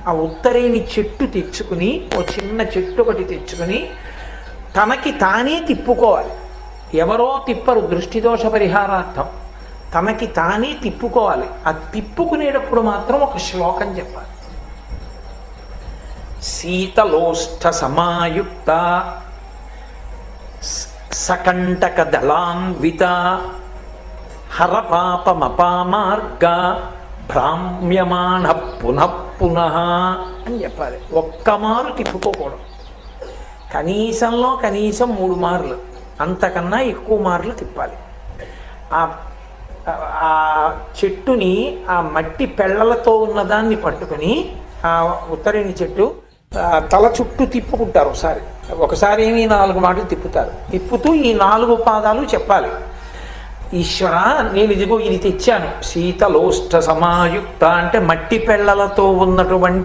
ఆ ఉత్తరేణి చెట్టు తెచ్చుకుని, ఓ చిన్న చెట్టు ఒకటి తెచ్చుకుని తనకి తానే తిప్పుకోవాలి. ఎవరో తిప్పరు, దృష్టిదోష పరిహారార్థం. తనకి తానే తిప్పుకోవాలి. ఆ తిప్పుకునేటప్పుడు మాత్రం ఒక శ్లోకం చెప్పాలి. శీతలోష్ఠ సమాయుక్త సకంటక దళాన్విత హరపాపమపామార్గ భ్రామ్యమాణ పునః పునః అని చెప్పాలి. ఒక్కమారు తిప్పుకోకూడదు, కనీసంలో కనీసం 3 మార్లు, అంతకన్నా ఎక్కువ మార్లు తిప్పాలి. ఆ చెట్టుని, ఆ మట్టి పెళ్ళలతో ఉన్నదాన్ని పట్టుకుని, ఆ ఉత్తరేణి చెట్టు తల చుట్టూ తిప్పుకుంటారు. ఒకసారి ఏమి 4 మాటలు తిప్పుతారు. తిప్పుతూ ఈ 4 పాదాలు చెప్పాలి. ఈశ్వర, నేను ఇదిగో ఇది తెచ్చాను. శీతలోష్ఠ సమాయుక్త అంటే మట్టి పెళ్ళలతో ఉన్నటువంటి